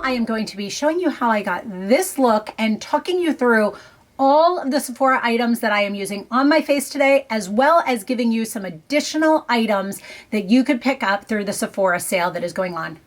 I am going to be showing you how I got this look and talking you through all of the Sephora items that I am using on my face today, as well as giving you some additional items that you could pick up through the Sephora sale that is going on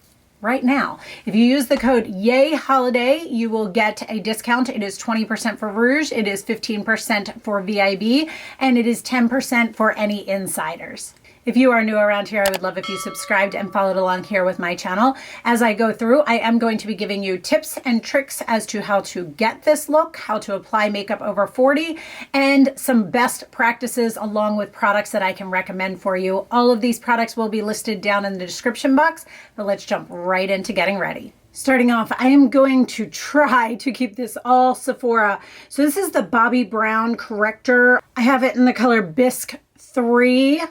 right now. If you use the code YAYHOLIDAY, you will get a discount. It is 20% for Rouge, it is 15% for VIB, and it is 10% for any insiders. If you are new around here, I would love if you subscribed and followed along here with my channel. As I go through, I am going to be giving you tips and tricks as to how to get this look, how to apply makeup over 40, and some best practices along with products that I can recommend for you. All of these products will be listed down in the description box, but let's jump right into getting ready. Starting off, I am going to try to keep this all Sephora. So this is the Bobbi Brown corrector. I have it in the color Bisque 3.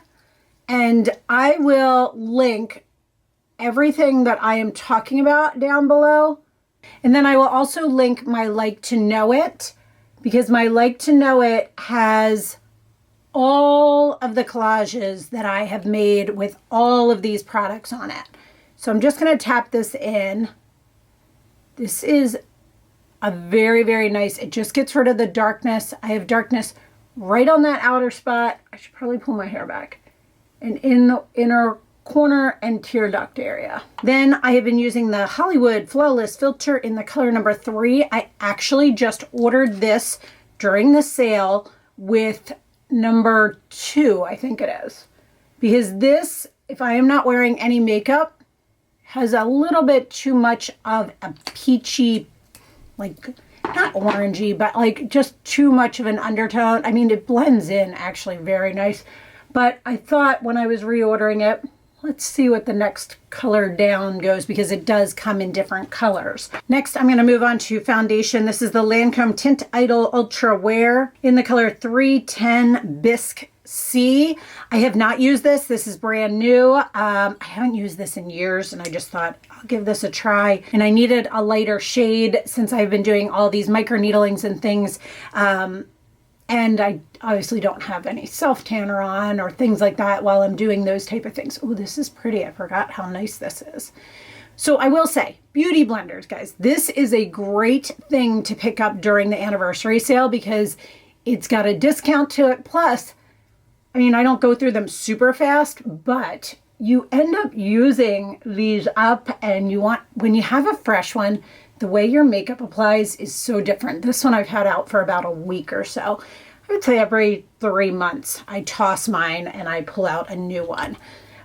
And I will link everything that I am talking about down below. And then I will also link my Like to Know It, because my Like to Know It has all of the collages that I have made with all of these products on it. So I'm just going to tap this in. This is a very, very nice, it just gets rid of the darkness. I have darkness right on that outer spot. I should probably pull my hair back. And in the inner corner and tear duct area. Then I have been using the Hollywood Flawless Filter in the color number 3. I actually just ordered this during the sale with number 2, I think it is. Because this, if I am not wearing any makeup, has a little bit too much of a peachy, like not orangey, but like just too much of an undertone. I mean, it blends in actually very nice. But I thought when I was reordering it, let's see what the next color down goes, because it does come in different colors. Next, I'm going to move on to foundation. This is the Lancome Tint Idol Ultra Wear in the color 310 Bisque C. I have not used this. This is brand new. I haven't used this in years, and I just thought I'll give this a try. And I needed a lighter shade since I've been doing all these micro needlings and things. And I obviously don't have any self-tanner on or things like that while I'm doing those type of things. Oh, this is pretty. I forgot how nice this is. So I will say, beauty blenders, guys, this is a great thing to pick up during the anniversary sale because it's got a discount to it. Plus, I mean, I don't go through them super fast, but you end up using these up, and you want, when you have a fresh one, the way your makeup applies is so different. This one I've had out for about a week or so. I would say every 3 months I toss mine and I pull out a new one.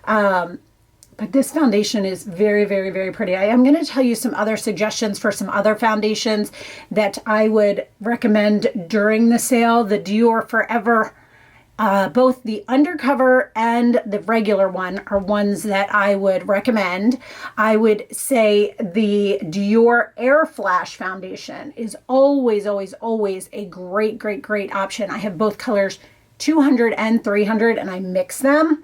But this foundation is very, very, very pretty. I am going to tell you some other suggestions for some other foundations that I would recommend during the sale. The Dior Forever, both the undercover and the regular one are ones that I would recommend. I would say the Dior Air Flash foundation is always, always, always a great, great, great option. I have both colors 200 and 300, and I mix them.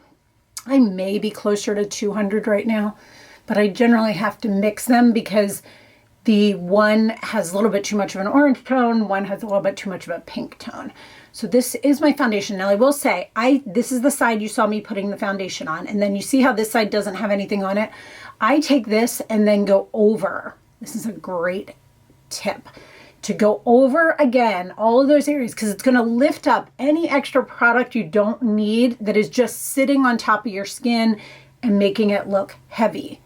I may be closer to 200 right now, but I generally have to mix them because the one has a little bit too much of an orange tone, one has a little bit too much of a pink tone. So this is my foundation. Now I will say, this is the side you saw me putting the foundation on, and then you see how this side doesn't have anything on it. I take this and then go over. This is a great tip to go over again all of those areas, because it's going to lift up any extra product you don't need that is just sitting on top of your skin and making it look heavy.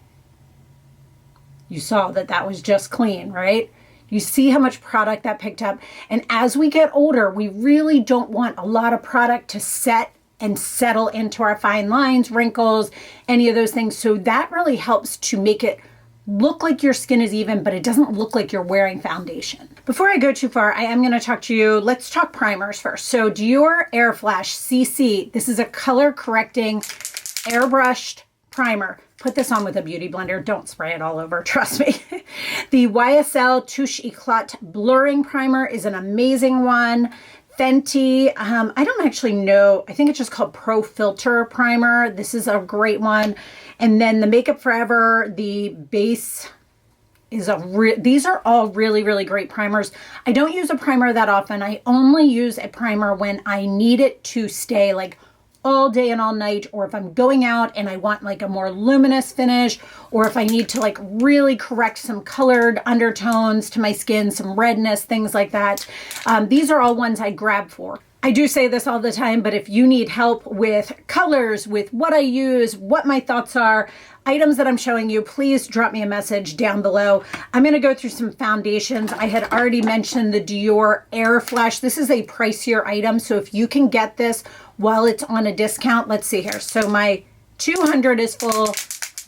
You saw that that was just clean, right? You see how much product that picked up. And as we get older, we really don't want a lot of product to set and settle into our fine lines, wrinkles, any of those things. So that really helps to make it look like your skin is even, but it doesn't look like you're wearing foundation. Before I go too far, I am going to talk to you. Let's talk primers first. So Dior Air Flash CC. This is a color correcting airbrushed primer. Put this on with a beauty blender. Don't spray it all over, trust me. The YSL Touche Eclat Blurring Primer is an amazing one. Fenty, I don't actually know. I think it's just called Pro Filter Primer. This is a great one. And then the Makeup Forever, the base is these are all really, really great primers. I don't use a primer that often. I only use a primer when I need it to stay like all day and all night, or if I'm going out and I want like a more luminous finish, or if I need to like really correct some colored undertones to my skin, some redness, things like that. These are all ones I grab for. I do say this all the time, but if you need help with colors, with what I use, what my thoughts are, items that I'm showing you, please drop me a message down below. I'm going to go through some foundations. I had already mentioned the Dior Air Flash. This is a pricier item, so if you can get this while it's on a discount, let's see here. So my 200 is full.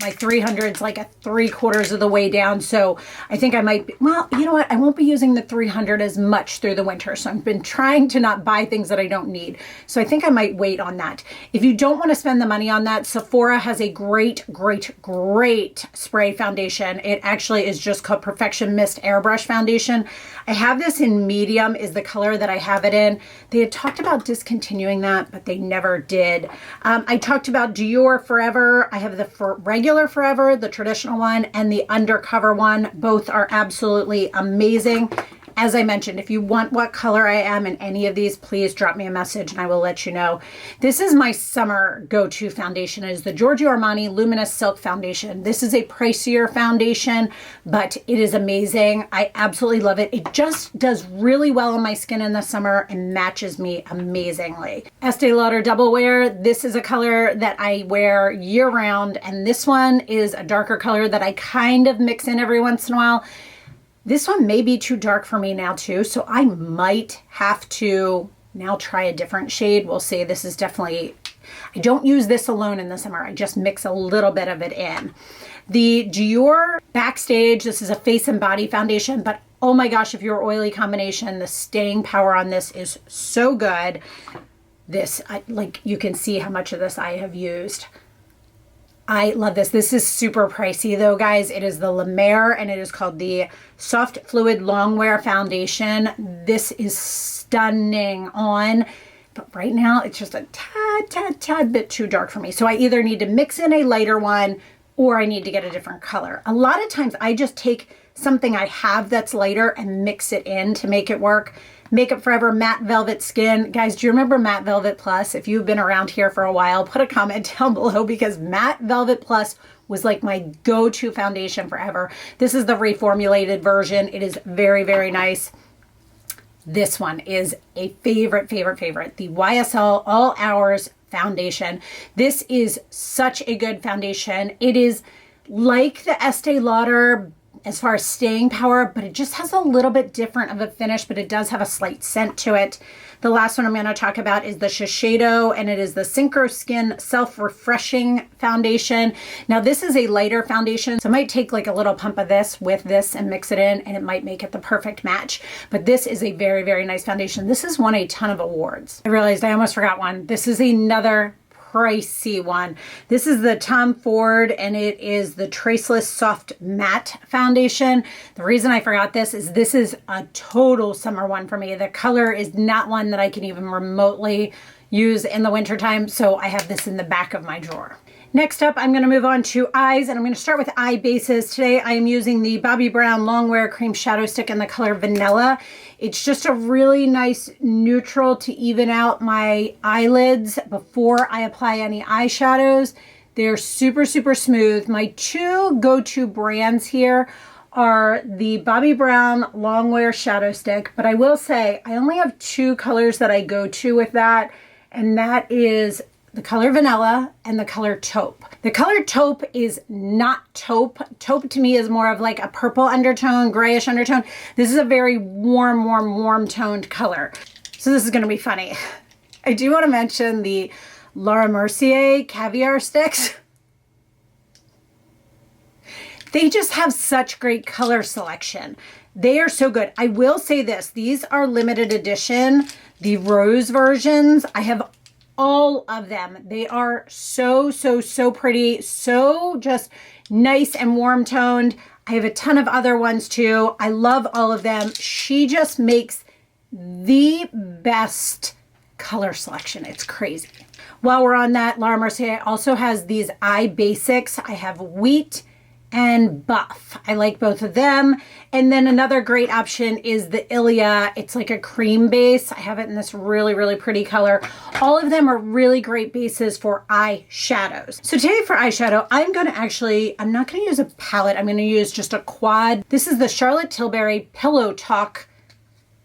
My 300 is like a 3/4 of the way down. So I think I might be, well, you know what? I won't be using the 300 as much through the winter. So I've been trying to not buy things that I don't need. So I think I might wait on that. If you don't want to spend the money on that, Sephora has a great spray foundation. It actually is just called Perfection Mist Airbrush Foundation. I have this in medium, is the color that I have it in. They had talked about discontinuing that, but they never did. I talked about Dior Forever. I have the regular Forever, the traditional one, and the undercover one. Both are absolutely amazing. As I mentioned, if you want what color I am in any of these, please drop me a message and I will let you know. This is my summer go-to foundation. It is the Giorgio Armani Luminous Silk Foundation. This is a pricier foundation, but it is amazing. I absolutely love it. It just does really well on my skin in the summer and matches me amazingly. Estee Lauder Double Wear. This is a color that I wear year round, and this one is a darker color that I kind of mix in every once in a while. This one may be too dark for me now too, so I might have to now try a different shade. We'll see. This is definitely, I don't use this alone in the summer. I just mix a little bit of it in. The Dior Backstage, this is a face and body foundation, but oh my gosh, if you're oily combination, the staying power on this is so good. This, like you can see how much of this I have used. I love this. This is super pricey though, guys. It is the La Mer and it is called the Soft Fluid Longwear Foundation. This is stunning on, but right now it's just a tad bit too dark for me. So I either need to mix in a lighter one or I need to get a different color. A lot of times I just take something I have that's lighter and mix it in to make it work. Makeup Forever Matte Velvet Skin. Guys, do you remember Matte Velvet Plus? If you've been around here for a while, put a comment down below because Matte Velvet Plus was like my go-to foundation forever. This is the reformulated version. It is very nice. This one is a favorite. The YSL All Hours Foundation. This is such a good foundation. It is like the Estee Lauder as far as staying power, but it just has a little bit different of a finish, but it does have a slight scent to it. The last one I'm going to talk about is the Shiseido, and it is the Synchro Skin Self-Refreshing Foundation. Now this is a lighter foundation, so I might take like a little pump of this with this and mix it in, and it might make it the perfect match. But this is a very nice foundation. This has won a ton of awards. I realized I almost forgot one. This is another pricey one. This is the Tom Ford, and it is the Traceless Soft Matte Foundation. The reason I forgot this is a total summer one for me. The color is not one that I can even remotely use in the wintertime, so I have this in the back of my drawer. Next up, I'm going to move on to eyes, and I'm going to start with eye bases. Today, I am using the Bobbi Brown Longwear Cream Shadow Stick in the color Vanilla. It's just a really nice neutral to even out my eyelids before I apply any eyeshadows. They're super smooth. My two go-to brands here are the Bobbi Brown Longwear Shadow Stick, but I will say I only have two colors that I go to with that, and that is the color Vanilla and the color Taupe. The color Taupe is not taupe. Taupe to me is more of like a purple undertone, grayish undertone. This is a very warm toned color. So this is going to be funny. I do want to mention the Laura Mercier Caviar Sticks. They just have such great color selection. They are so good. I will say this, these are limited edition. The rose versions, I have all of them. They are so pretty, so just nice and warm toned. I have a ton of other ones too. I love all of them. She just makes the best color selection. It's crazy. While we're on that, Laura Mercier also has these eye basics. I have Wheat and Buff. I like both of them. And then another great option is the Ilia. It's like a cream base. I have it in this really, really pretty color. All of them are really great bases for eyeshadows. So today for eyeshadow, I'm not gonna use a palette. I'm gonna use just a quad. This is the Charlotte Tilbury Pillow Talk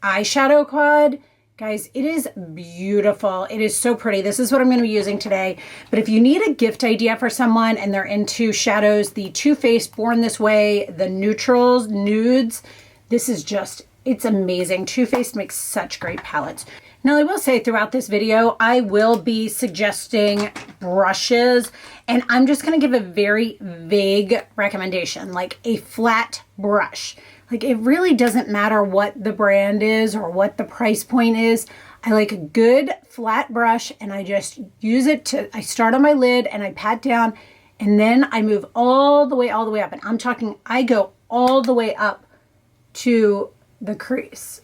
eyeshadow quad. Guys, it is beautiful. It is so pretty. This is what I'm going to be using today. But if you need a gift idea for someone and they're into shadows, the Too Faced Born This Way, the neutrals, nudes, this is just, it's amazing. Too Faced makes such great palettes. Now, I will say throughout this video, I will be suggesting brushes, and I'm just going to give a very vague recommendation, like a flat brush. Like, it really doesn't matter what the brand is or what the price point is. I like a good flat brush, and I just use it I start on my lid and I pat down, and then I move all the way up. And I'm talking, I go all the way up to the crease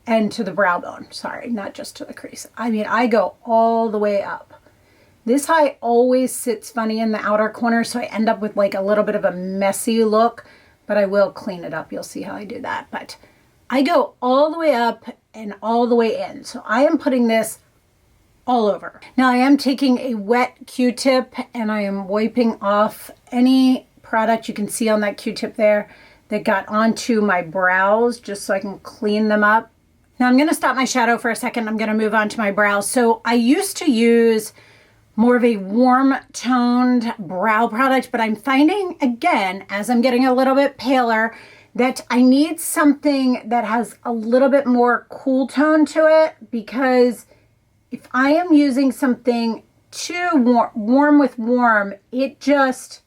and to the brow bone. Sorry, not just to the crease. I mean, I go all the way up. This eye always sits funny in the outer corner, so I end up with like a little bit of a messy look. But I will clean it up. You'll see how I do that. But I go all the way up and all the way in. So I am putting this all over. Now I am taking a wet Q-tip and I am wiping off any product you can see on that Q-tip there that got onto my brows, just so I can clean them up. Now I'm going to stop my shadow for a second. I'm going to move on to my brows. So I used to use more of a warm toned brow product, but I'm finding again, as I'm getting a little bit paler, that I need something that has a little bit more cool tone to it, because if I am using something too warm with warm, it just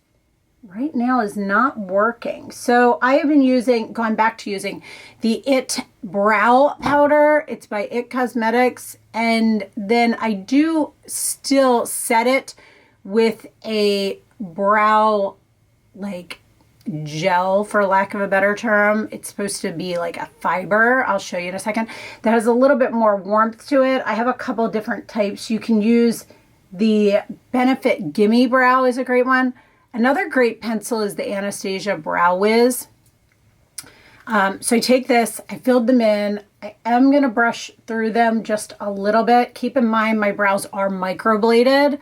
right now is not working. So I have been gone back to using the IT brow powder. It's by IT Cosmetics. And then I do still set it with a brow like gel, for lack of a better term. It's supposed to be like a fiber. I'll show you in a second. That has a little bit more warmth to it. I have a couple different types. You can use the Benefit Gimme Brow is a great one. Another great pencil is the Anastasia Brow Wiz. So I take this, I filled them in. I am going to brush through them just a little bit. Keep in mind my brows are microbladed.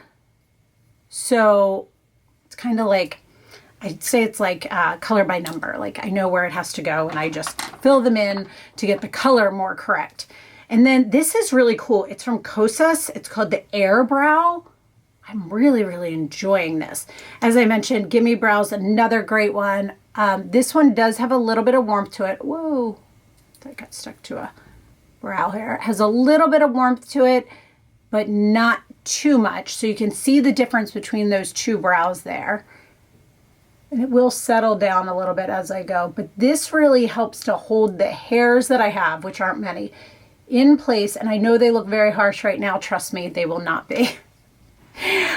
So it's kind of like, I'd say it's like color by number. Like I know where it has to go and I just fill them in to get the color more correct. And then this is really cool. It's from Kosas. It's called the Air Brow. I'm really, really enjoying this. As I mentioned, Gimme Brow's another great one. This one does have a little bit of warmth to it. Whoa, that got stuck to a brow hair. It has a little bit of warmth to it, but not too much. So you can see the difference between those two brows there. And it will settle down a little bit as I go. But this really helps to hold the hairs that I have, which aren't many, in place. And I know they look very harsh right now. Trust me, they will not be.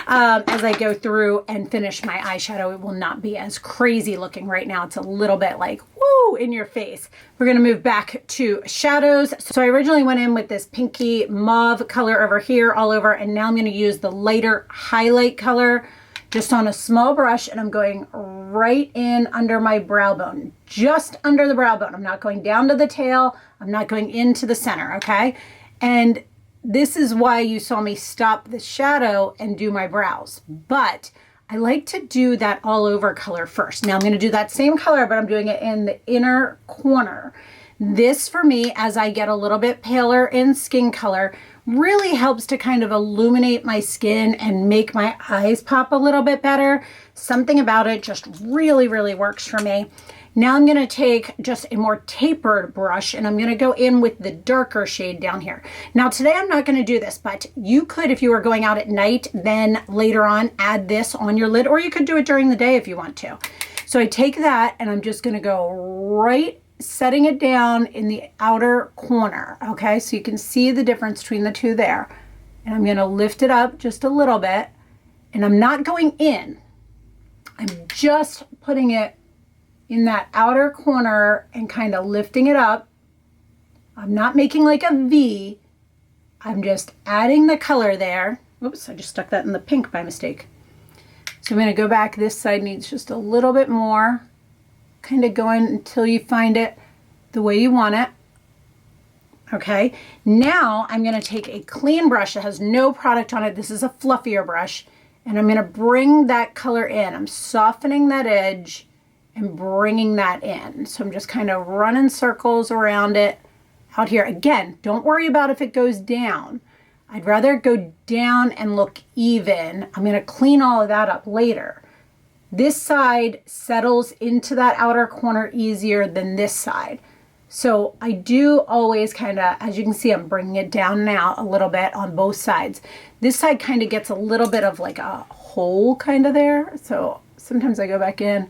As I go through and finish my eyeshadow, it will not be as crazy looking right now. It's a little bit like, woo, in your face. We're going to move back to shadows. So I originally went in with this pinky mauve color over here all over, and now I'm going to use the lighter highlight color just on a small brush, and I'm going right in under my brow bone, just under the brow bone. I'm not going down to the tail. I'm not going into the center, okay? And this is why you saw me stop the shadow and do my brows. But I like to do that all over color first. Now I'm going to do that same color, but I'm doing it in the inner corner. This for me, as I get a little bit paler in skin color, really helps to kind of illuminate my skin and make my eyes pop a little bit better. Something about it just really, really works for me. Now I'm going to take just a more tapered brush and I'm going to go in with the darker shade down here. Now today I'm not going to do this, but you could, if you were going out at night, then later on add this on your lid, or you could do it during the day if you want to. So I take that and I'm just going to go right, setting it down in the outer corner. Okay, so you can see the difference between the two there. And I'm going to lift it up just a little bit, and I'm not going in. I'm just putting it in that outer corner and kind of lifting it up. I'm not making like a V. I'm just adding the color there. Oops, I just stuck that in the pink by mistake. So I'm going to go back. This side needs just a little bit more. Kind of going until you find it the way you want it. Okay, now I'm going to take a clean brush that has no product on it. This is a fluffier brush. And I'm going to bring that color in. I'm softening that edge and bringing that in. So I'm just kind of running circles around it out here. Again, don't worry about if it goes down. I'd rather it go down and look even. I'm going to clean all of that up later. This side settles into that outer corner easier than this side. So I do always kind of, as you can see, I'm bringing it down now a little bit on both sides. This side kind of gets a little bit of like a hole kind of there. So sometimes I go back in,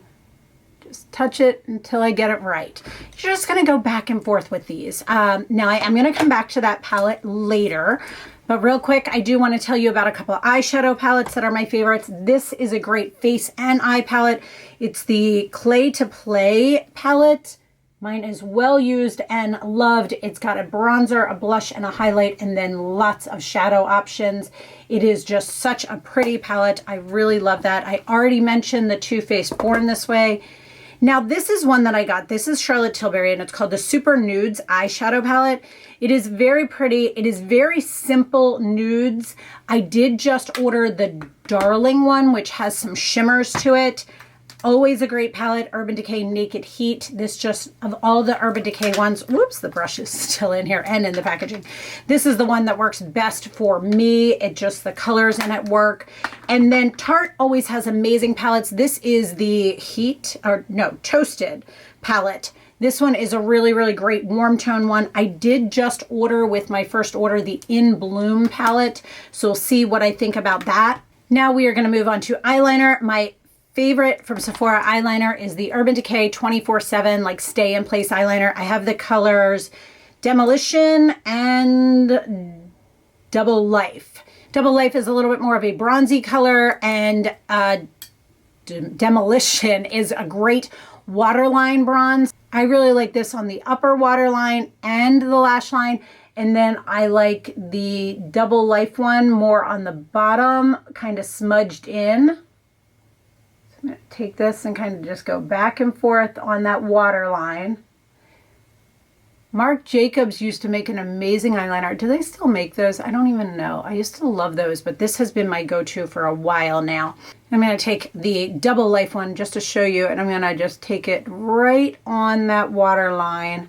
just touch it until I get it right. You're just going to go back and forth with these. Now I am going to come back to that palette later. But real quick, I do want to tell you about a couple of eyeshadow palettes that are my favorites. This is a great face and eye palette. It's the Clay to Play palette. Mine is well used and loved. It's got a bronzer, a blush, and a highlight, and then lots of shadow options. It is just such a pretty palette. I really love that. I already mentioned the Too Faced Born This Way. Now, this is one that I got. This is Charlotte Tilbury, and it's called the Super Nudes Eyeshadow Palette. It is very pretty. It is very simple nudes. I did just order the Darling one, which has some shimmers to it. Always a great palette, Urban Decay Naked Heat. This just, of all the Urban Decay ones, whoops, the brush is still in here and in the packaging. This is the one that works best for me. It just, the colors in it work. And then Tarte always has amazing palettes. This is the Toasted palette. This one is a really, really great warm tone one. I did just order with my first order the In Bloom palette. So we'll see what I think about that. Now we are going to move on to eyeliner. My favorite from Sephora eyeliner is the Urban Decay 24/7 like stay in place eyeliner. I have the colors Demolition and Double Life. Double Life is a little bit more of a bronzy color, and Demolition is a great waterline bronze. I really like this on the upper waterline and the lash line. And then I like the Double Life one more on the bottom, kind of smudged in. I'm going to take this and kind of just go back and forth on that waterline. Marc Jacobs used to make an amazing eyeliner. Do they still make those? I don't even know. I used to love those, but this has been my go-to for a while now. I'm going to take the Double Life one just to show you, and I'm going to just take it right on that waterline.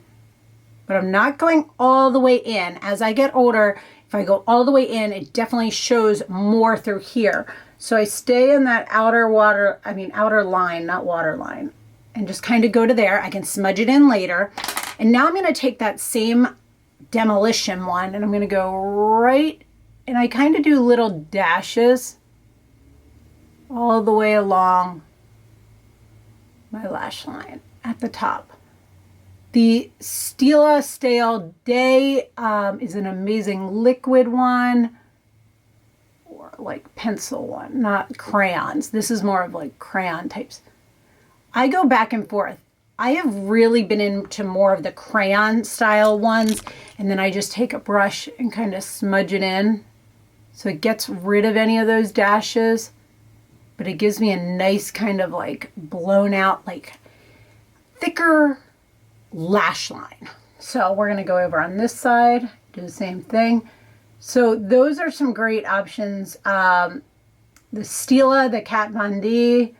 But I'm not going all the way in. As I get older, if I go all the way in, it definitely shows more through here. So I stay in that outer line, not waterline, and just kind of go to there. I can smudge it in later. And now I'm going to take that same Demolition one, and I'm going to go right, and I kind of do little dashes all the way along my lash line at the top. The Stila Stale Day is an amazing liquid one. Like pencil one, not crayons. This is more of like crayon types. I go back and forth. I have really been into more of the crayon style ones, and then I just take a brush and kind of smudge it in so it gets rid of any of those dashes, but it gives me a nice kind of like blown out, like thicker lash line. So we're going to go over on this side, do the same thing. So those are some great options. The Stila, the Kat Von D.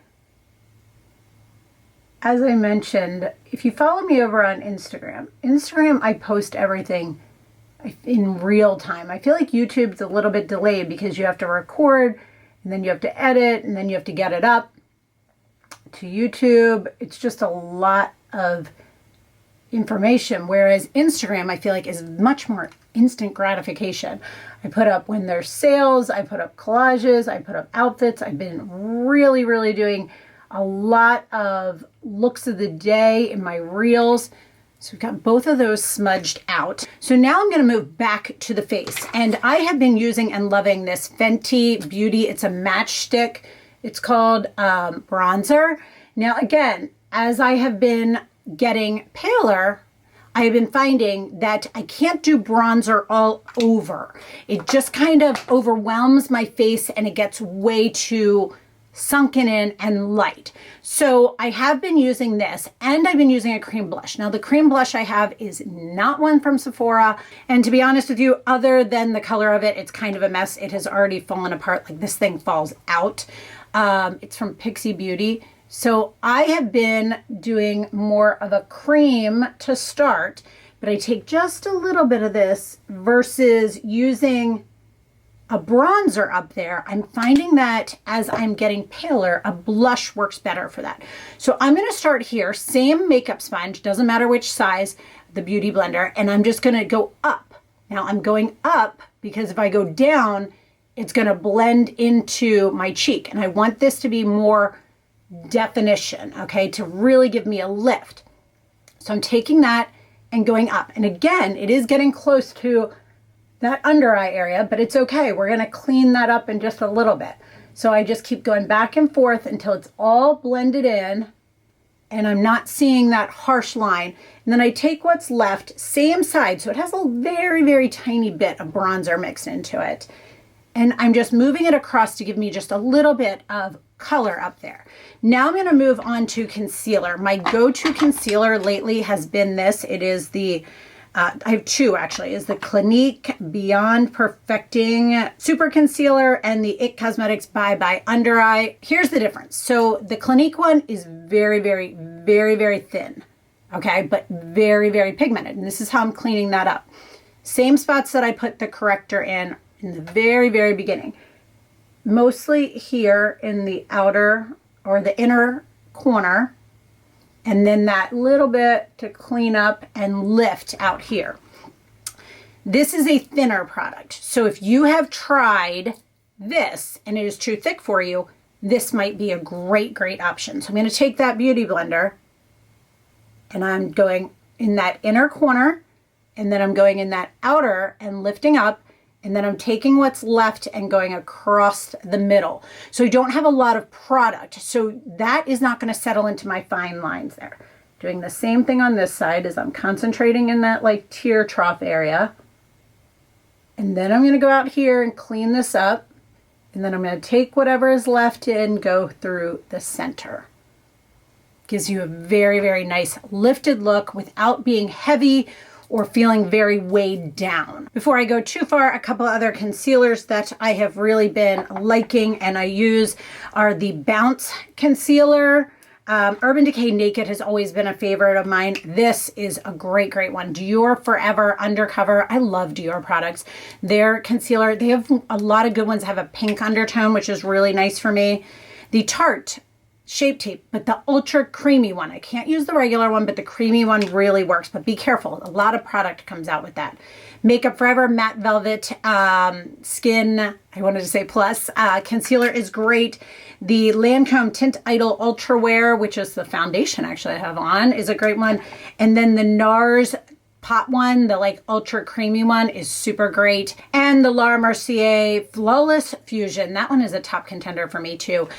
As I mentioned, if you follow me over on Instagram, I post everything in real time. I feel like YouTube's a little bit delayed because you have to record, and then you have to edit, and then you have to get it up to YouTube. It's just a lot of information, whereas Instagram I feel like is much more instant gratification. I put up when there's sales, I put up collages, I put up outfits. I've been really, really doing a lot of looks of the day in my reels. So we've got both of those smudged out. So now I'm going to move back to the face, and I have been using and loving this Fenty Beauty. It's a matchstick. It's called bronzer. Now again, as I have been getting paler, I have been finding that I can't do bronzer all over. It just kind of overwhelms my face and it gets way too sunken in and light. So I have been using this, and I've been using a cream blush. Now the cream blush I have is not one from Sephora. And to be honest with you, other than the color of it, it's kind of a mess. It has already fallen apart. Like this thing falls out. It's from Pixie Beauty. So I have been doing more of a cream to start, but I take just a little bit of this versus using a bronzer up there. I'm finding that as I'm getting paler, a blush works better for that. So I'm going to start here, same makeup sponge, doesn't matter which size, the Beauty Blender, and I'm just going to go up. Now I'm going up because if I go down, it's going to blend into my cheek. And I want this to be more definition, okay, to really give me a lift. So I'm taking that and going up. And again, it is getting close to that under eye area, but it's okay. We're going to clean that up in just a little bit. So I just keep going back and forth until it's all blended in and I'm not seeing that harsh line. And then I take what's left, same side. So it has a very, very tiny bit of bronzer mixed into it. And I'm just moving it across to give me just a little bit of color up there. Now I'm going to move on to concealer. My go-to concealer lately has been this. It is the I have two actually, is the Clinique Beyond Perfecting Super Concealer and the IT Cosmetics Bye Under Eye. Here's the difference. So the Clinique one is very, very, very, very thin, okay, but very, very pigmented. And this is how I'm cleaning that up. Same spots that I put the corrector in the very, very beginning. Mostly here in the outer or the inner corner. And then that little bit to clean up and lift out here. This is a thinner product. So if you have tried this and it is too thick for you, this might be a great, great option. So I'm going to take that Beauty Blender and I'm going in that inner corner and then I'm going in that outer and lifting up. And then I'm taking what's left and going across the middle. So I don't have a lot of product. So that is not going to settle into my fine lines there. Doing the same thing on this side as I'm concentrating in that like tear trough area. And then I'm going to go out here and clean this up. And then I'm going to take whatever is left and go through the center. Gives you a very, very nice lifted look without being heavy or feeling very weighed down. Before I go too far, a couple other concealers that I have really been liking and I use are the Bounce Concealer. Urban Decay Naked has always been a favorite of mine. This is a great, great one. Dior Forever Undercover. I love Dior products. Their concealer, they have a lot of good ones, have a pink undertone, which is really nice for me. The Tarte Shape Tape, but the ultra creamy one. I can't use the regular one, but the creamy one really works, but be careful. A lot of product comes out with that. Makeup Forever Matte Velvet Skin, I wanted to say Plus, concealer is great. The Lancome Tint Idol Ultra Wear, which is the foundation actually I have on, is a great one. And then the NARS Pot one, the like ultra creamy one, is super great. And the Laura Mercier Flawless Fusion, that one is a top contender for me too.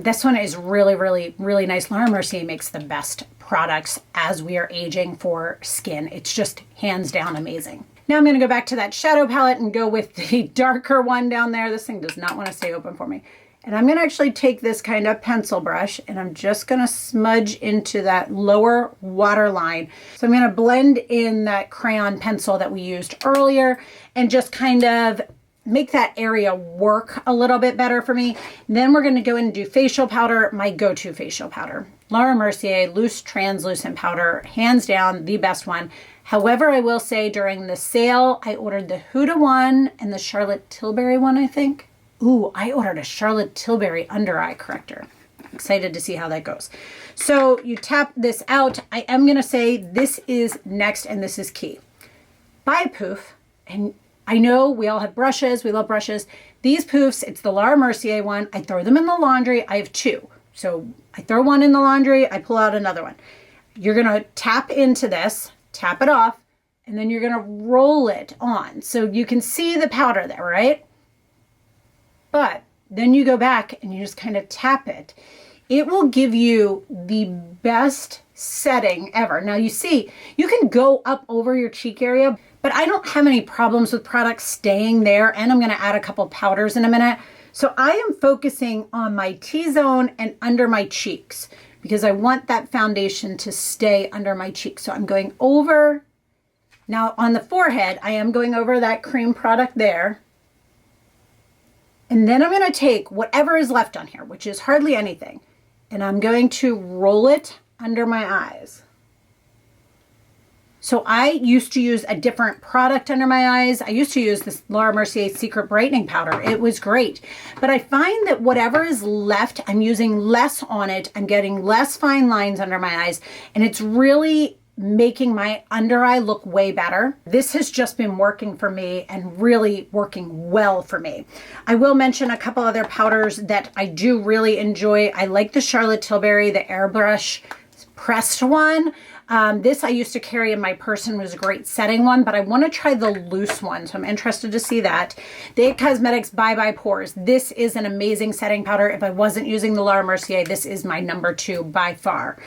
This one is really, really, really nice. Laura Mercier makes the best products as we are aging for skin. It's just hands down amazing. Now I'm going to go back to that shadow palette and go with the darker one down there. This thing does not want to stay open for me. And I'm going to actually take this kind of pencil brush and I'm just going to smudge into that lower waterline. So I'm going to blend in that crayon pencil that we used earlier and just kind of make that area work a little bit better for me. And then we're going to go in and do facial powder, my go-to facial powder. Laura Mercier Loose Translucent Powder, hands down the best one. However, I will say during the sale, I ordered the Huda one and the Charlotte Tilbury one, I think. Ooh, I ordered a Charlotte Tilbury under eye corrector. Excited to see how that goes. So you tap this out. I am going to say this is next and this is key. Buy a poof. And I know we all have brushes. We love brushes. These poofs, it's the Laura Mercier one. I throw them in the laundry. I have two. So I throw one in the laundry. I pull out another one. You're going to tap into this, tap it off, and then you're going to roll it on. So you can see the powder there, right? But then you go back and you just kind of tap it. It will give you the best setting ever. Now you see, you can go up over your cheek area, but I don't have any problems with products staying there. And I'm going to add a couple powders in a minute. So I am focusing on my T-zone and under my cheeks because I want that foundation to stay under my cheeks. So I'm going over. Now on the forehead, I am going over that cream product there. And then I'm going to take whatever is left on here, which is hardly anything, and I'm going to roll it under my eyes. So I used to use a different product under my eyes. I used to use this Laura Mercier Secret Brightening Powder. It was great. But I find that whatever is left, I'm using less on it. I'm getting less fine lines under my eyes, and it's really making my under eye look way better. This has just been working for me and really working well for me. I will mention a couple other powders that I do really enjoy. I like the Charlotte Tilbury, the Airbrush pressed one. This I used to carry in my purse and was a great setting one, but I want to try the loose one, so I'm interested to see that. The IT Cosmetics Bye Bye Pores. This is an amazing setting powder. If I wasn't using the Laura Mercier, this is my #2 by far.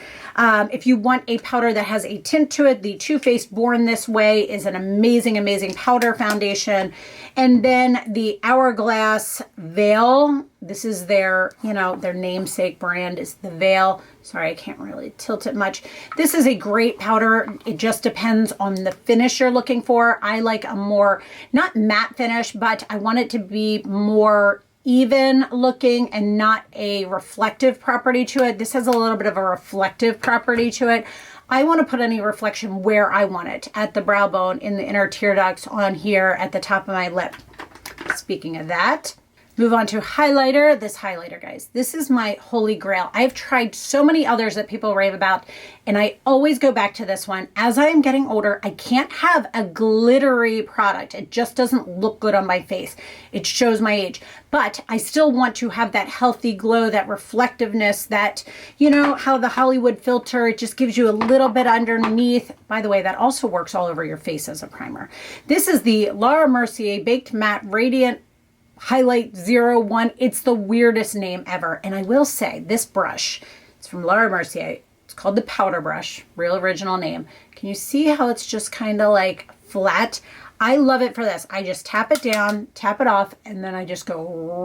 If you want a powder that has a tint to it, the Too Faced Born This Way is an amazing, amazing powder foundation. And then the Hourglass Veil. This is their, their namesake brand is the Veil. Sorry, I can't really tilt it much. This is a great powder. It just depends on the finish you're looking for. I like a more, not matte finish, but I want it to be more even looking and not a reflective property to it. This has a little bit of a reflective property to it. I want to put any reflection where I want it, at the brow bone, in the inner tear ducts, on here, at the top of my lip. Speaking of that, move on to highlighter. This highlighter, guys, this is my holy grail. I've tried so many others that people rave about, and I always go back to this one. As I am getting older, I can't have a glittery product. It just doesn't look good on my face. It shows my age. But I still want to have that healthy glow, that reflectiveness, that, how the Hollywood filter, it just gives you a little bit underneath. By the way, that also works all over your face as a primer. This is the Laura Mercier Baked Matte Radiant Highlight 01. It's the weirdest name ever. And I will say, this brush, it's from Laura Mercier. It's called the Powder Brush, real original name. Can you see how it's just kind of like flat? I love it for this. I just tap it down, tap it off, and then I just go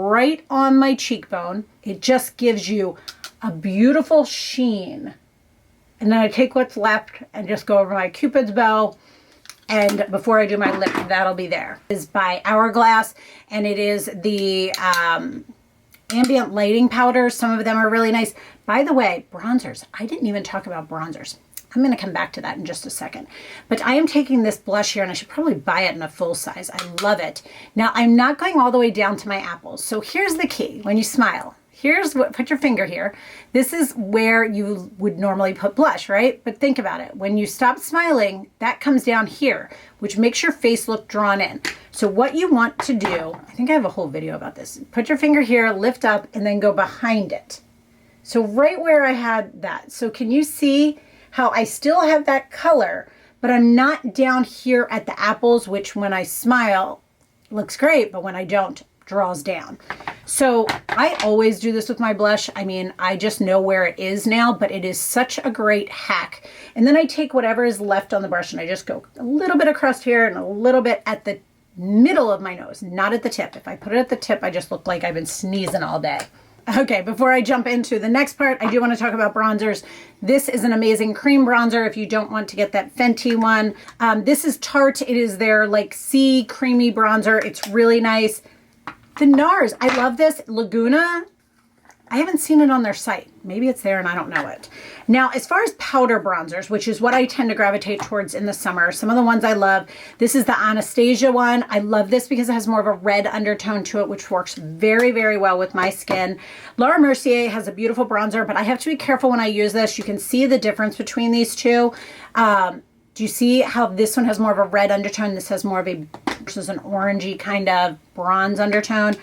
right on my cheekbone. It just gives you a beautiful sheen. And then I take what's left and just go over my Cupid's bow. And before I do my lip, that'll be there. It is by Hourglass, and it is the ambient lighting powders. Some of them are really nice. By the way, bronzers. I didn't even talk about bronzers. I'm going to come back to that in just a second. But I am taking this blush here, and I should probably buy it in a full size. I love it. Now, I'm not going all the way down to my apples. So here's the key. When you smile, here's what, put your finger here. This is where you would normally put blush, right? But think about it. When you stop smiling, that comes down here, which makes your face look drawn in. So what you want to do, I think I have a whole video about this. Put your finger here, lift up, and then go behind it. So right where I had that. So can you see how I still have that color, but I'm not down here at the apples, which when I smile looks great, but when I don't, draws down. So I always do this with my blush. I mean, I just know where it is now, but it is such a great hack. And then I take whatever is left on the brush and I just go a little bit across here and a little bit at the middle of my nose, not at the tip. If I put it at the tip, I just look like I've been sneezing all day. Okay, before I jump into the next part, I do want to talk about bronzers. This is an amazing cream bronzer if you don't want to get that Fenty one. This is Tarte. It is their like sea creamy bronzer. It's really nice. The NARS, I love this. Laguna, I haven't seen it on their site. Maybe it's there and I don't know it. Now, as far as powder bronzers, which is what I tend to gravitate towards in the summer, some of the ones I love, this is the Anastasia one. I love this because it has more of a red undertone to it, which works very, very well with my skin. Laura Mercier has a beautiful bronzer, but I have to be careful when I use this. You can see the difference between these two. Do you see how this one has more of a red undertone? This has more of a, this is an orangey kind of bronze undertone.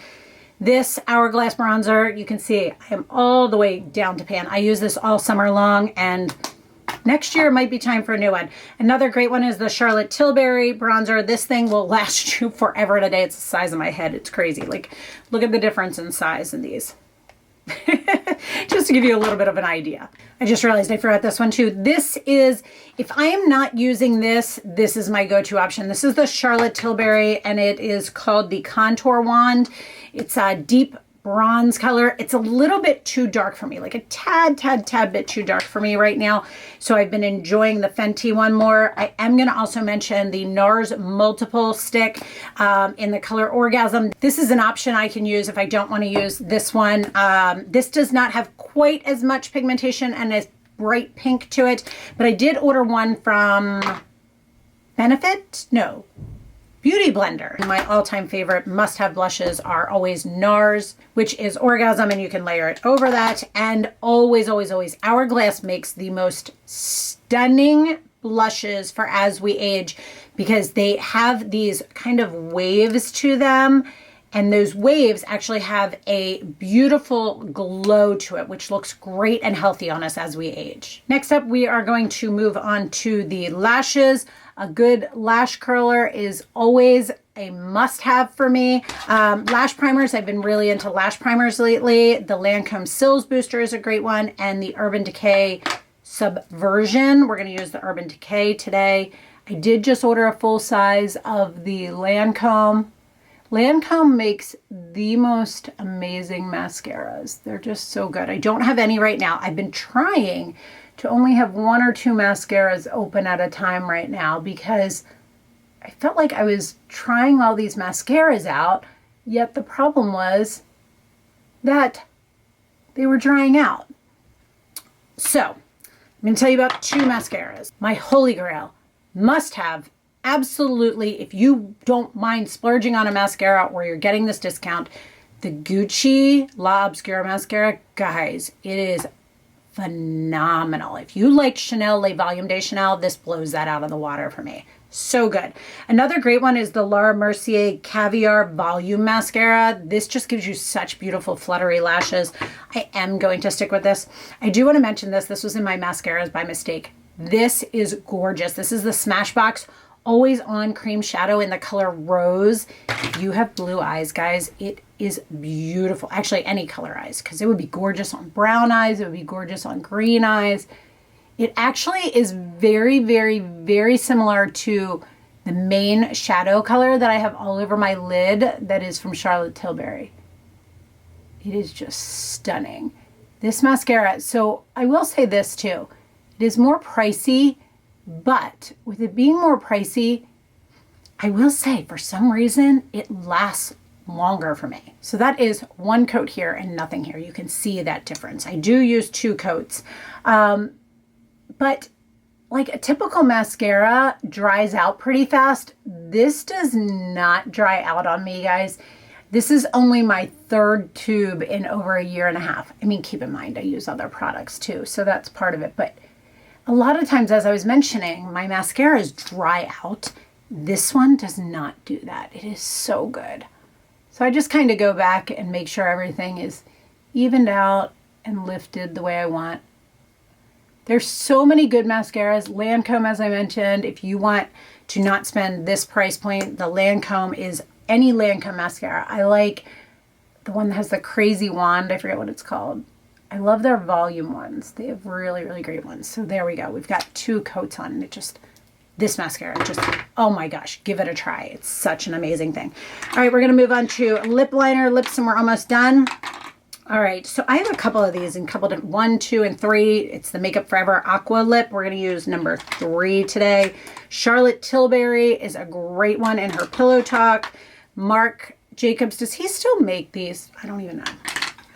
This Hourglass bronzer, you can see I am all the way down to pan. I use this all summer long, and next year might be time for a new one. Another great one is the Charlotte Tilbury bronzer. This thing will last you forever and a day. It's the size of my head. It's crazy. Like, look at the difference in size in these. Just to give you a little bit of an idea. I just realized I forgot this one too. This is, if I am not using this, this is my go-to option. This is the Charlotte Tilbury, and it is called the Contour Wand. It's a deep bronze color. It's a little bit too dark for me, like a tad bit too dark for me right now. So I've been enjoying the Fenty one more. I am going to also mention the NARS Multiple Stick in the color Orgasm. This is an option I can use if I don't want to use this one. This does not have quite as much pigmentation and a bright pink to it, but I did order one from Benefit? No. Beauty Blender. My all-time favorite must-have blushes are always NARS, which is Orgasm, and you can layer it over that. And always, always, always, Hourglass makes the most stunning blushes for as we age because they have these kind of waves to them. And those waves actually have a beautiful glow to it, which looks great and healthy on us as we age. Next up, we are going to move on to the lashes. A good lash curler is always a must-have for me. Lash primers, I've been really into lash primers lately. The Lancome Sills Booster is a great one, and the Urban Decay Subversion. We're going to use the Urban Decay today. I did just order a full size of the Lancome. Lancome makes the most amazing mascaras. They're just so good. I don't have any right now. I've been trying to only have 1 or 2 mascaras open at a time right now because I felt like I was trying all these mascaras out, yet the problem was that they were drying out. So I'm going to tell you about 2 mascaras. My holy grail, must have, absolutely, if you don't mind splurging on a mascara or you're getting this discount, the Gucci La Obscura mascara. Guys, it is phenomenal. If you like Chanel Le Volume de Chanel, this blows that out of the water for me. So good. Another great one is the Laura Mercier Caviar Volume Mascara. This just gives you such beautiful fluttery lashes. I am going to stick with this. I do want to mention this. This was in my mascaras by mistake. This is gorgeous. This is the Smashbox Always On Cream Shadow in the color Rose. If you have blue eyes, guys, it is beautiful. Actually, any color eyes, because it would be gorgeous on brown eyes. It would be gorgeous on green eyes. It actually is very, very, very similar to the main shadow color that I have all over my lid that is from Charlotte Tilbury. It is just stunning. This mascara, so I will say this too. It is more pricey, but with it being more pricey, I will say for some reason it lasts longer for me. So that is 1 coat here and nothing here. You can see that difference. I do use 2 coats. But like a typical mascara dries out pretty fast. This does not dry out on me, guys. This is only my 3rd tube in over a year and a half. I mean, keep in mind, I use other products too, so that's part of it. But a lot of times, as I was mentioning, my mascaras dry out. This one does not do that. It is so good. So I just kind of go back and make sure everything is evened out and lifted the way I want. There's so many good mascaras. Lancome, as I mentioned, if you want to not spend this price point, the Lancome is any Lancome mascara. I like the one that has the crazy wand. I forget what it's called. I love their volume ones. They have really, really great ones. So there we go. We've got 2 coats on, and it just, this mascara, just, oh my gosh, give it a try. It's such an amazing thing. All right, we're going to move on to lip liner, lips, and we're almost done. All right, so I have a couple of these in couple of 1, 2, and 3. It's the Makeup Forever Aqua Lip. We're going to use number 3 today. Charlotte Tilbury is a great one in her Pillow Talk. Marc Jacobs, does he still make these? I don't even know.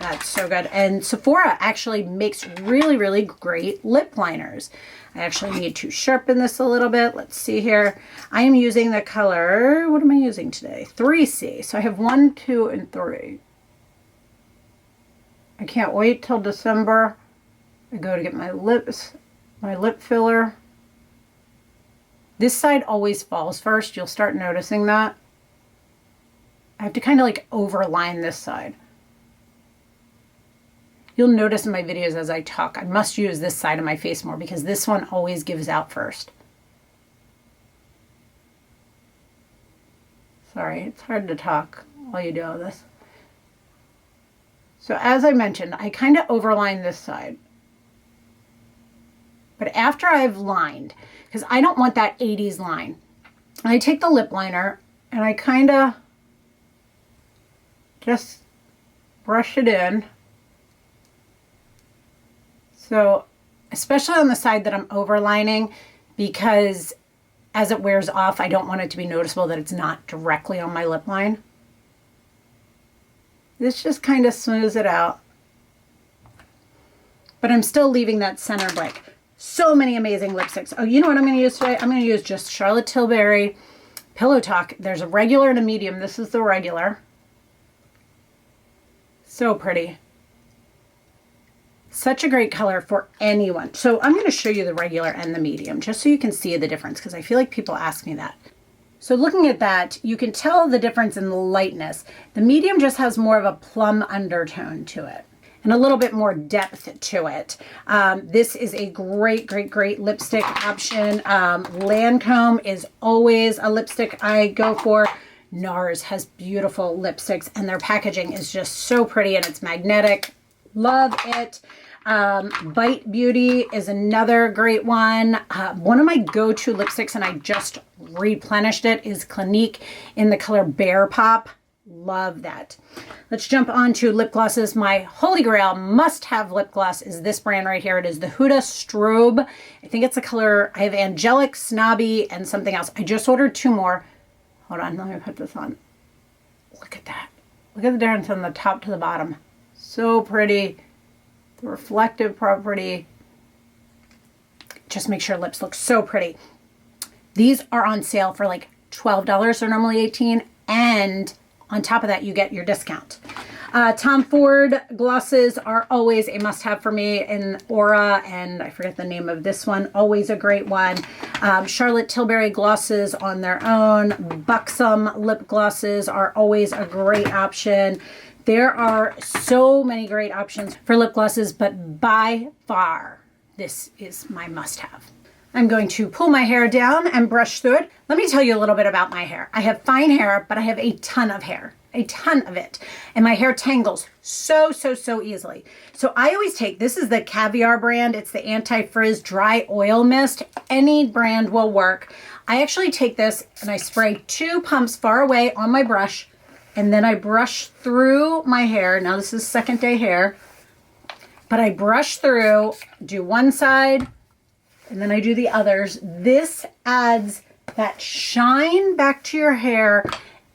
That's so good. And Sephora actually makes really, really great lip liners. I actually need to sharpen this a little bit. Let's see here. I am using the color, what am I using today? 3C. So I have 1, 2, and 3. I can't wait till December. I go to get my lips, my lip filler. This side always falls first. You'll start noticing that. I have to kind of like overline this side. You'll notice in my videos as I talk, I must use this side of my face more because this one always gives out first. Sorry, it's hard to talk while you do all this. So as I mentioned, I kind of overline this side. But after I've lined, because I don't want that 80s line, I take the lip liner and I kind of just brush it in. So, especially on the side that I'm overlining, because as it wears off, I don't want it to be noticeable that it's not directly on my lip line. This just kind of smooths it out. But I'm still leaving that center blank. So many amazing lipsticks. Oh, you know what I'm going to use today? I'm going to use just Charlotte Tilbury Pillow Talk. There's a regular and a medium. This is the regular. So pretty. Such a great color for anyone. So I'm going to show you the regular and the medium just so you can see the difference, because I feel like people ask me that. So looking at that, you can tell the difference in the lightness. The medium just has more of a plum undertone to it and a little bit more depth to it. This is a great, great, great lipstick option. Lancome is always a lipstick I go for. NARS has beautiful lipsticks and their packaging is just so pretty and it's magnetic. Love it. Bite Beauty is another great one. One of my go-to lipsticks, and I just replenished it, is Clinique in the color Bear Pop. Love that. Let's jump on to lip glosses. My holy grail must-have lip gloss is this brand right here. It is the Huda Strobe. I think it's a color, I have Angelic, Snobby, and something else. I just ordered 2 more. Hold on, let me put this on. Look at that. Look at the difference from the top to the bottom. So pretty. The reflective property. Just makes your lips look so pretty. These are on sale for like $12. They're normally $18, and on top of that, you get your discount. Tom Ford glosses are always a must-have for me in Aura, and I forget the name of this one. Always a great one. Charlotte Tilbury glosses on their own. Buxom lip glosses are always a great option. There are so many great options for lip glosses, but by far, this is my must-have. I'm going to pull my hair down and brush through it. Let me tell you a little bit about my hair. I have fine hair, but I have a ton of hair, a ton of it. And my hair tangles so easily. So I always take, this is the Caviar brand. It's the Anti-Frizz Dry Oil Mist. Any brand will work. I actually take this and I spray 2 pumps far away on my brush, and then I brush through my hair. Now this is second day hair, but I brush through, do one side, and then I do the others. This adds that shine back to your hair,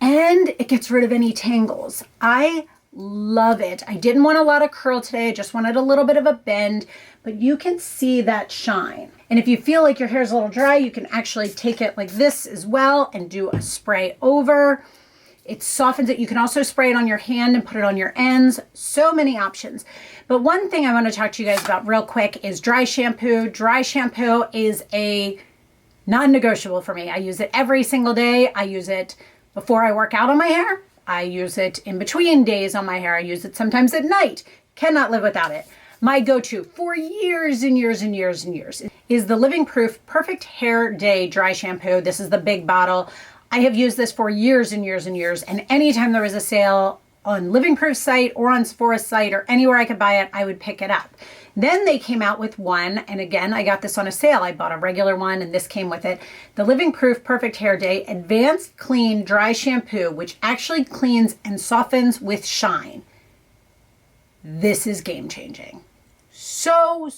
and it gets rid of any tangles. I love it. I didn't want a lot of curl today. I just wanted a little bit of a bend, but you can see that shine. And if you feel like your hair is a little dry, you can actually take it like this as well and do a spray over. It softens it. You can also spray it on your hand and put it on your ends. So many options. But one thing I want to talk to you guys about real quick is dry shampoo. Dry shampoo is a non-negotiable for me. I use it every single day. I use it before I work out on my hair. I use it in between days on my hair. I use it sometimes at night. Cannot live without it. My go-to for years and years and years and years is the Living Proof Perfect Hair Day Dry Shampoo. This is the big bottle. I have used this for years and years and years, and anytime there was a sale on Living Proof's site or on Sephora's site or anywhere I could buy it, I would pick it up. Then they came out with one, and again, I got this on a sale. I bought a regular one, and this came with it. The Living Proof Perfect Hair Day Advanced Clean Dry Shampoo, which actually cleans and softens with shine. This is game-changing. So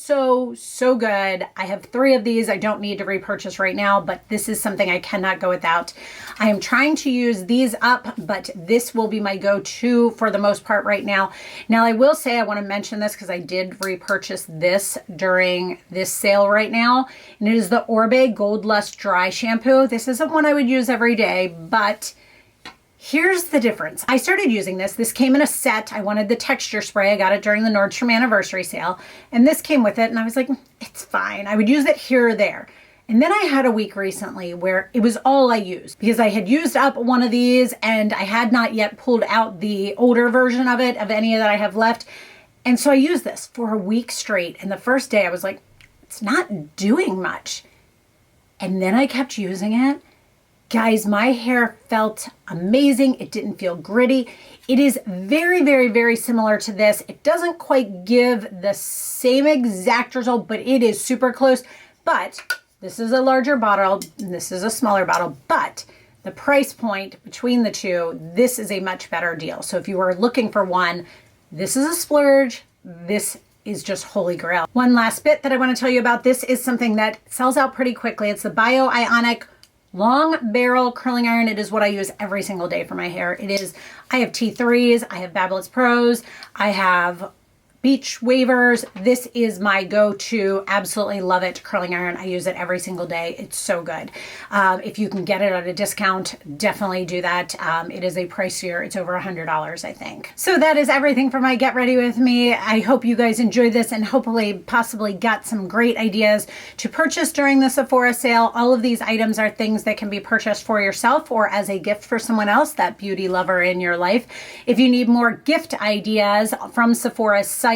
good. I have 3 of these. I don't need to repurchase right now, but this is something I cannot go without. I am trying to use these up, but this will be my go-to for the most part right now. Now, I will say I want to mention this because I did repurchase this during this sale right now, and it is the Orbe Gold Lust Dry Shampoo. This isn't one I would use every day, but here's the difference. I started using this. This came in a set. I wanted the texture spray. I got it during the Nordstrom anniversary sale. And this came with it. And I was like, it's fine. I would use it here or there. And then I had a week recently where it was all I used because I had used up one of these and I had not yet pulled out the older version of it, of any that I have left. And so I used this for a week straight. And the first day I was like, it's not doing much. And then I kept using it. Guys, my hair felt amazing. It didn't feel gritty. It is very similar to this. It doesn't quite give the same exact result, but it is super close. But this is a larger bottle, and this is a smaller bottle, but the price point between the two, this is a much better deal. So if you were looking for one, This is a splurge. This is just holy grail. One last bit that I want to tell you about. This is something that sells out pretty quickly. It's the Bio-Ionic long barrel curling iron. It is what I use every single day for my hair. I have T3s, I have Babyliss Pros, I have beach wavers. This is my go-to, absolutely love it, curling iron. I use it every single day. It's so good. If you can get it at a discount, definitely do that. It is a pricier, it's over $100, I think. So that is everything for my Get Ready With Me. I hope you guys enjoyed this and hopefully possibly got some great ideas to purchase during the Sephora sale. All of these items are things that can be purchased for yourself or as a gift for someone else, that beauty lover in your life. If you need more gift ideas from Sephora's site,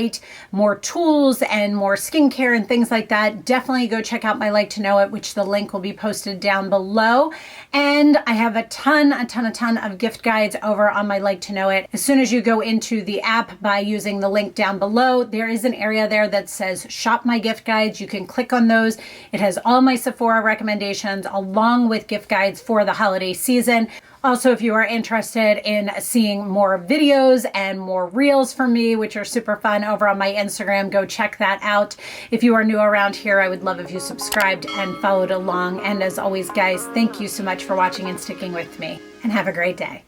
more tools and more skincare and things like that, definitely go check out my Like to Know It, which the link will be posted down below. And I have a ton of gift guides over on my Like to Know It. As soon as you go into the app by using the link down below, there is an area there that says Shop My Gift Guides. You can click on those. It has all my Sephora recommendations along with gift guides for the holiday season. Also, if you are interested in seeing more videos and more reels from me, which are super fun, over on my Instagram, go check that out. If you are new around here, I would love if you subscribed and followed along. And as always, guys, thank you so much for watching and sticking with me, and have a great day.